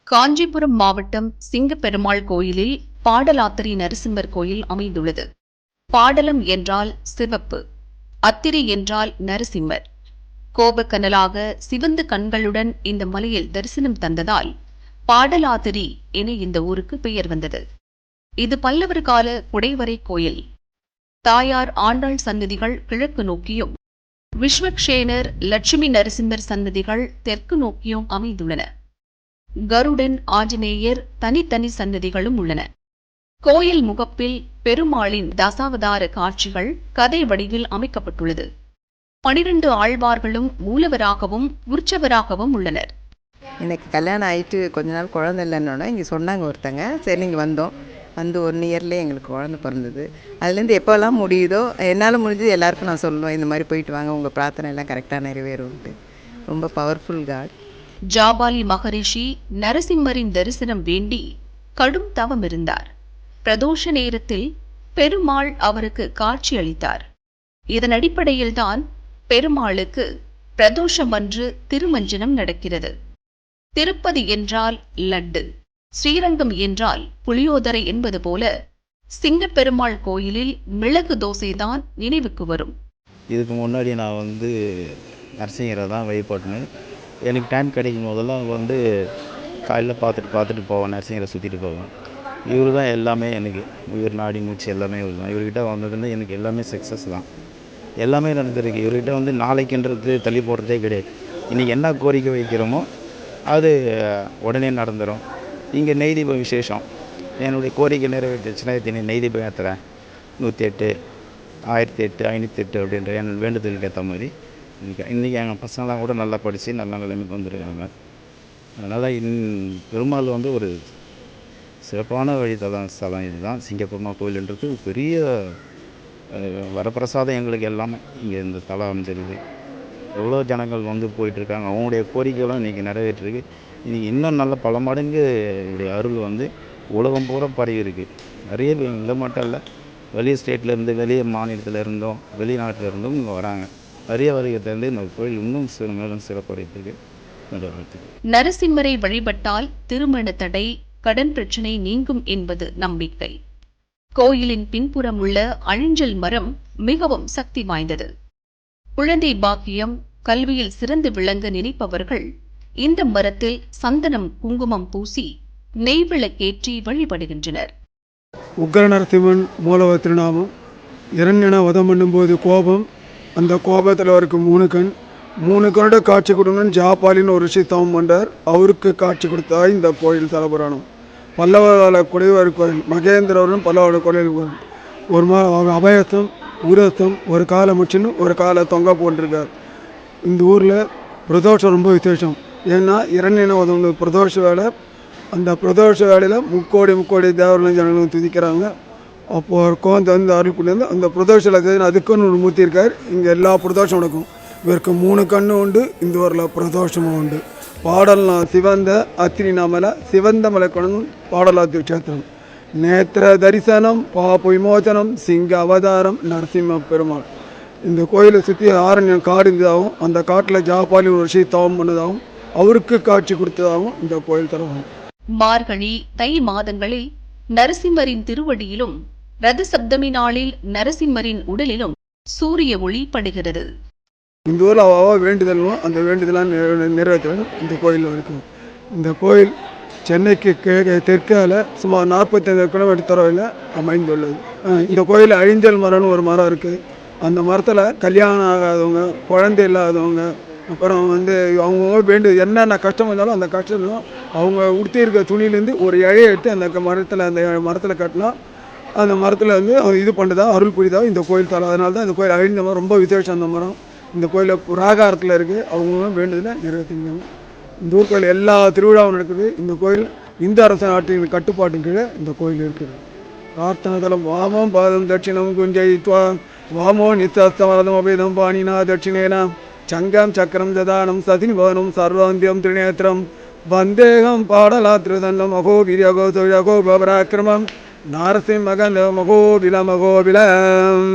காஞ்சிபுரம் மாவட்டம் சிங்கப்பெருமாள் கோயிலில் பாடலாத்திரி நரசிம்மர் கோயில் அமைந்துள்ளது. பாடலம் என்றால் சிவப்பு, அத்திரி என்றால் நரசிம்மர். கோபக்கனலாக சிவந்த கண்களுடன் இந்த மலையில் தரிசனம் தந்ததால் பாடலாத்திரி என இந்த ஊருக்கு பெயர் வந்தது. இது பல்லவர் கால குடைவரை கோயில். தாயார் ஆண்டாள் சன்னதிகள் கிழக்கு நோக்கியும், விஸ்வக்ஷேனர் லட்சுமி நரசிம்மர் சன்னதிகள் தெற்கு நோக்கியும் அமைந்துள்ளன. கருடன், ஆஞ்சநேயர் தனித்தனி சன்னதிகளும் உள்ளன. கோயில் முகப்பில் பெருமாளின் தசாவதார காட்சிகள் கதை வடிவில் அமைக்கப்பட்டுள்ளது. 12 ஆழ்வார்களும் மூலவராகவும் உற்சவராகவும் உள்ளனர். எனக்கு கல்யாணம் ஆகிட்டு கொஞ்ச நாள் குழந்தை இல்லைன்னொன்னே இங்கே சொன்னாங்க ஒருத்தங்க. சரி நீங்கள் வந்தோம். வந்து 1 இயர்லேயே எங்களுக்கு குழந்தை பிறந்தது. அதுலேருந்து எப்போல்லாம் முடியுதோ என்னால் முடிஞ்சது எல்லாருக்கும் நான் சொல்லுவேன், இந்த மாதிரி போயிட்டு வாங்க, உங்கள் பிரார்த்தனை எல்லாம் கரெக்டாக நிறைவேறும்ட்டு. ரொம்ப பவர்ஃபுல் காட். ஜாபாலி மகரிஷி நரசிம்மரின் தரிசனம் வேண்டி கடும் தவம் இருந்தார். பிரதோஷ நேரத்தில் பெருமாள் அவருக்கு காட்சி அளித்தார். இதன் அடிப்படையில்தான் பெருமாளுக்கு பிரதோஷமன்று திருமஞ்சனம் நடக்கிறது. திருப்பதி என்றால் லட்டு, ஸ்ரீரங்கம் என்றால் புளியோதரை என்பது போல சிங்கப்பெருமாள் கோயிலில் மிளகு தோசைதான் நினைவுக்கு வரும். இதுக்கு முன்னாடி நான் நரசிங்கரை தான் வழிபட்டேன். எனக்கு டைம் கிடைக்கும் போதெல்லாம் காலையில் பார்த்துட்டு போவேன், நரசிங்கரை சுற்றிட்டு போவேன். இவர் தான் எல்லாமே எனக்கு, உயிர் நாடி மூச்சு எல்லாமே இவர் தான். இவர்கிட்ட வந்ததுன்னு எனக்கு எல்லாமே சக்ஸஸ் தான், எல்லாமே நடந்திருக்கு. இவர்கிட்ட நாளைக்குன்றது தள்ளி போடுறதே கிடையாது. இன்றைக்கி என்ன கோரிக்கை வைக்கிறோமோ அது உடனே நடந்துடும். இங்கே நெய் தீபம் விசேஷம். என்னுடைய கோரிக்கை நிறைவேற்றுச்சுன்னா நெய் தீபம் ஏற்றுறேன். 108, 1008, 508 அப்படின்ற என் வேண்டுதலுக்கு ஏற்ற மாதிரி இன்றைக்கி எங்கள் பசங்களாம் கூட நல்லா படித்து நல்ல நிலைமைக்கு வந்துருக்காங்க. அதனால் பெருமாள் ஒரு சிறப்பான ஸ்தலம் இதுதான். சிங்கப்பெருமாள் கோயில்ன்றது பெரிய வரப்பிரசாதம் எங்களுக்கு எல்லாமே. இங்கே இந்த தலம் அமைஞ்சிருக்கு. எவ்வளோ ஜனங்கள் போயிட்டுருக்காங்க. அவங்களுடைய கோரிக்கைகளும் இன்றைக்கி நிறைவேற்றிருக்கு. இன்றைக்கி இன்னும் நல்ல பல மடங்கு என்னுடைய அருள் உலகம் பூரா பரவி இருக்குது. நிறைய இங்கே மட்டும் இல்லை, வெளி ஸ்டேட்லேருந்து, வெளி மாநிலத்தில் இருந்தும், வெளிநாட்டில் இருந்தும் இங்கே வராங்க. நிறைய வருகிறதுலேருந்து இந்த கோயில் இன்னும் மேலும் சிறப்படைத்துக்கு. நரசிம்மரை வழிபட்டால் திருமண தடை, கடன் பிரச்சனை நீங்கும் என்பது நம்பிக்கை. கோயிலின் பின்புறம் உள்ள அழிஞ்சல் மரம் மிகவும் சக்தி வாய்ந்தது. குழந்தை பாக்கியம், கல்வியில் சிறந்து விளங்க நினைப்பவர்கள் இந்த மரத்தில் சந்தனம், குங்குமம் பூசி நெய்விளக்கேற்றி வழிபடுகின்றனர். உக்ர நரசிம்மன் மூலவ திருநாமம். இரண்யனை வதம் பண்ணும்போது கோபம், அந்த கோபத்தில் அவருக்கு 3 கண். 3 கண்ணோட காட்சி கொடுங்கன்னு ஜாபாலின்னு ஒரு ரிஷி தவம் பண்ணார். அவருக்கு காட்சி கொடுத்தா இந்த கோயில் தலபுராணம். பல்லவ குடைவர் கோயில், மகேந்திரவரும் பல்லவோட கோயில். ஒரு அபயத்தம், உரத்தம், ஒரு காலை முடிச்சுன்னு ஒரு காலை தொங்க போட்டிருக்கார். இந்த ஊரில் பிரதோஷம் ரொம்ப விசேஷம். ஏன்னா இரண்யனை வதம் பிரதோஷ வேலை. அந்த பிரதோஷ வேலையில் முக்கோடி தேவர்களும் ஜனங்களும் துதிக்கிறாங்க. அப்போது கோந்த அருள் புரிந்து அந்த பிரதோஷத்தில் அதுக்குன்னு ஒரு மூர்த்தி இருக்கார். இங்கே எல்லா பிரதோஷம் நடக்கும். இவருக்கு 3 கண்ணு உண்டு. இந்த ஊரில் பிரதோஷமும் உண்டு. பாடலாம் சிவந்த அத்திரி நாமல சிவந்த மலை கொண்டு பாடலாத்திரி கஷேத்திரம். நேத்திர தரிசனம், பாப விமோசனம், சிங்க அவதாரம் நரசிம்ம பெருமாள். இந்த கோயிலை சுற்றி ஆரண்யம் காடு இருந்ததாகவும், அந்த காட்டில் ஜாபாலி ஒரு ரிஷி தவம் பண்ணதாகவும், அவருக்கு காட்சி கொடுத்ததாகவும் இந்த கோயில் தரவும். மார்கழி, தை மாதங்களில் நரசிம்மரின் திருவடியிலும், ரத சப்தமி நாளில் நரசிம்மரின் உடலிலும் சூரிய ஒளி படுகிறது. இந்த ஊரில் அவ்வளோ வேண்டுதலும் அந்த வேண்டுதலாம் நிறைவேற்ற இந்த கோயில் இருக்கும். இந்த கோயில் சென்னைக்கு தெற்கால சுமார் 45 கிலோமீட்டர் தொலைவில் அமைந்துள்ளது. இந்த கோயில் அழிஞ்சல் மரம்னு ஒரு மரம் இருக்குது. அந்த மரத்தில் கல்யாணம் ஆகாதவங்க, குழந்தை இல்லாதவங்க, அப்புறம் அவங்க என்னென்ன கஷ்டம் வந்தாலும் அந்த கஷ்டம் அவங்க உடுத்தி இருக்க துணியிலேருந்து ஒரு இழையை எடுத்து அந்த மரத்தில் கட்டினா அந்த மரத்தில் இது பண்ணுறதா அருள் புரிதா இந்த கோயில் தலை. அதனால தான் இந்த கோயில் அழிந்த மரம் ரொம்ப விசேஷம். அந்த மரம் இந்த கோயிலில் புராகாரத்தில் இருக்குது. அவங்க வேண்டுதலை நிறைவேற்றிங்க. இந்த ஊர் கோயில் எல்லா திருவிழாவும் நடக்குது. இந்த கோயில் இந்து அரசு நாட்டின் கட்டுப்பாட்டின் கீழே இந்த கோயில் இருக்குது. பிரார்த்தனை தலம் வாமம் பாதம் தட்சிணம் குஞ்சயித்வா வாமோ நித்தஸ்தமரதம் அபேதம் பாணினா தட்சிணேனா சங்கம் சக்கரம் ஜதானம் சதினி பவனம் சர்வாந்தியம் திரிநேத்திரம் வந்தேகம் பாடலாத்ருதன்னம் அகோபிரியகோ பராக்கிரமம் நாரசிம்மகந்த மகோபிலம்